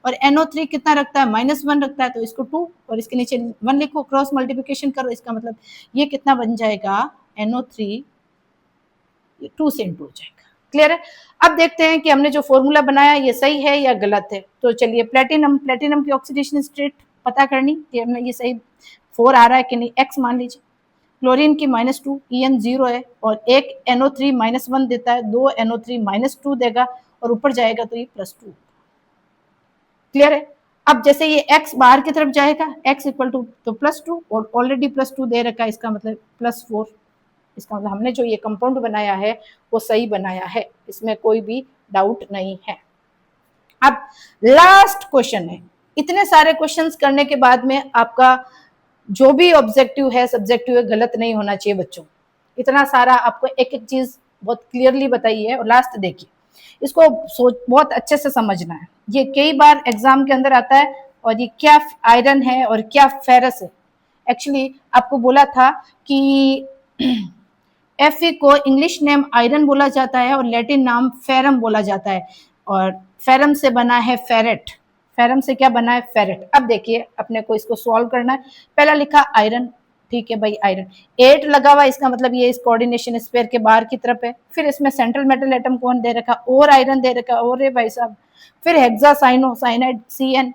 और NO3 कितना रखता है? -1 रखता है, तो इसको 2 और इसके नीचे 1 लिखो, क्रॉस मल्टीप्लिकेशन करो, इसका मतलब ये कितना बन जाएगा? NO3 2 से इंटू हो जाएगा। क्लियर है? अब देखते हैं कि हमने जो फॉर्मूला बनाया ये सही है या गलत है। तो चलिए, प्लेटिनम की ऑक्सीडेशन स्टेट पता करनी कि हमने ये सही 4 आ रहा है कि नहीं। x मान लीजिए, क्लोरीन की -2, EN 0 है, और एक NO3 -1 देता है, 2 NO3 -2 देगा, और ऊपर जाएगा तो ये +2। क्लियर है? अब जैसे ये x बाहर की तरफ जाएगा, x इक्वल टू तो +2, और ऑलरेडी +2 दे रखा है, इसका मतलब +4। इसका मतलब हमने जो ये कंपाउंड बनाया है वो सही बनाया है, इसमें कोई भी डाउट नहीं है। अब लास्ट क्वेश्चन है। इतने सारे क्वेश्चंस करने के बाद में आपका जो भी ऑब्जेक्टिव है, सब्जेक्टिव है, गलत नहीं होना चाहिए बच्चों। इतना सारा आपको एक एक चीज बहुत क्लियरली बताई है, और लास्ट देखिए, इसको बहुत अच्छे से समझना है। ये कई बार एग्जाम के अंदर आता है, और ये क्या आयरन है और क्या फेरस है। एक्चुअली आपको बोला था कि Fe को इंग्लिश नेम आयरन बोला जाता है, और लैटिन नाम फेरम बोला जाता है, और फेरम से बना है फेरेट। फेरम से क्या बना है, फेरेट। अब देखिए अपने को इसको सॉल्व करना है। पहला लिखा आयरन, ठीक है भाई आयरन, 8 लगा हुआ, इसका मतलब ये इस कोऑर्डिनेशन स्फीयर के बाहर की तरफ है। फिर इसमें सेंट्रल मेटल एटम कौन दे रखा, और आयरन दे रखा, और है भाई साहब। फिर हेक्सा साइनो साइनाइड CN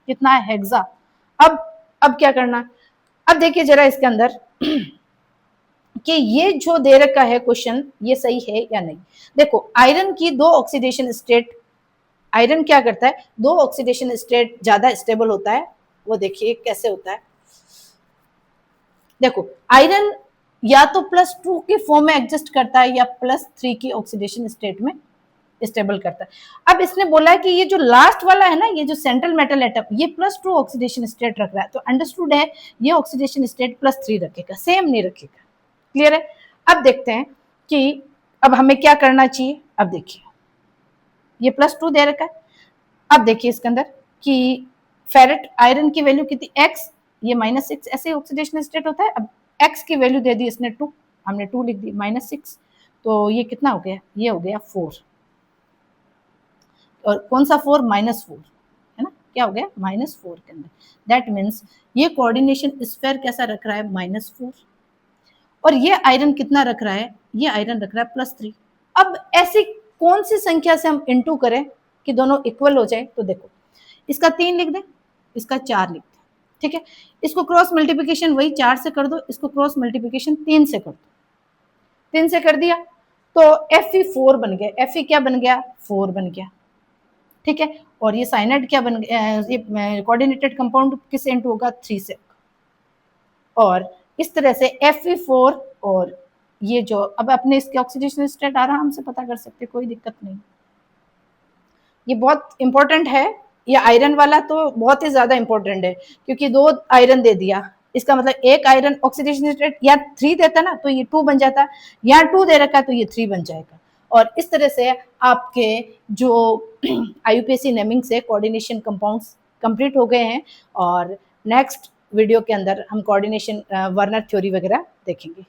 कितना है, हेक्सा। अब क्या करना, अब देखिए जरा इसके अंदर कि ये जो दे रखा है क्वेश्चन, ये सही है या नहीं। देखो आयरन की दो ऑक्सीडेशन स्टेट, आयरन क्या करता है, दो ऑक्सीडेशन स्टेट ज्यादा स्टेबल होता है। वो देखिए कैसे होता है। देखो आयरन या तो +2 के फॉर्म में एग्जिस्ट करता है या +3 की ऑक्सीडेशन स्टेट में स्टेबल करता है। अब इसने बोला है कि ये जो लास्ट वाला है ना, ये जो सेंट्रल मेटल एटम, ये +2 ऑक्सीडेशन स्टेट रख रहा है, तो अंडरस्टूड है ये ऑक्सीडेशन स्टेट +3 रखेगा, सेम नहीं रखेगा। क्लियर है। अब देखते हैं कि अब हमें क्या करना चाहिए। अब देखिए ये +2 दे रखा है। अब देखिए इसके अंदर कि फेरेट आयरन की वैल्यू कितनी, x, ये -6, ऐसे ऑक्सीडेशन स्टेट होता है। अब x की वैल्यू दे दी इसने 2, हमने 2 लिख दी, -6, तो ये कितना हो गया, ये हो गया 4। और कौन सा 4, -4 है ना, क्या हो गया, -4 के अंदर। दैट मीन्स ये कोऑर्डिनेशन स्फीयर कैसा रख रहा है, -4। और ये आयरन कितना रख रहा है, ये आयरन रख रहा है +3। अब ऐसी कौन सी संख्या से हम इंटू करें कि दोनों इक्वल हो जाए, तो देखो इसका 3 लिख दें, इसका 4 लिख दें, ठीक है। इसको क्रॉस मल्टीप्लिकेशन वही 4 से कर दो, इसको क्रॉस मल्टीप्लिकेशन 3 से कर दो, 3 से कर दिया तो Fe4 बन गया। Fe क्या बन गया, 4 बन गया, ठीक है। और ये साइनाइड क्या बन गया, ये कोऑर्डिनेटेड कंपाउंड किससे इंटू होगा, 3 से। और इस तरह से Fe4 और ये जो अब अपने इसके ऑक्सीडेशन स्टेट आराम से पता कर सकते, कोई दिक्कत नहीं। ये बहुत इंपॉर्टेंट है, ये आयरन वाला तो बहुत ही ज्यादा इंपॉर्टेंट है, क्योंकि 2 आयरन दे दिया, इसका मतलब एक आयरन ऑक्सीडेशन स्टेट या 3 देता ना तो ये 2 बन जाता, यहाँ 2 दे रखा तो ये 3 बन जाएगा। और इस तरह से आपके जो IUPAC नेमिंग से कोऑर्डिनेशन कंपाउंड्स कंप्लीट हो गए हैं। और नेक्स्ट वीडियो के अंदर हम कोऑर्डिनेशन वर्नर थ्योरी वगैरह देखेंगे।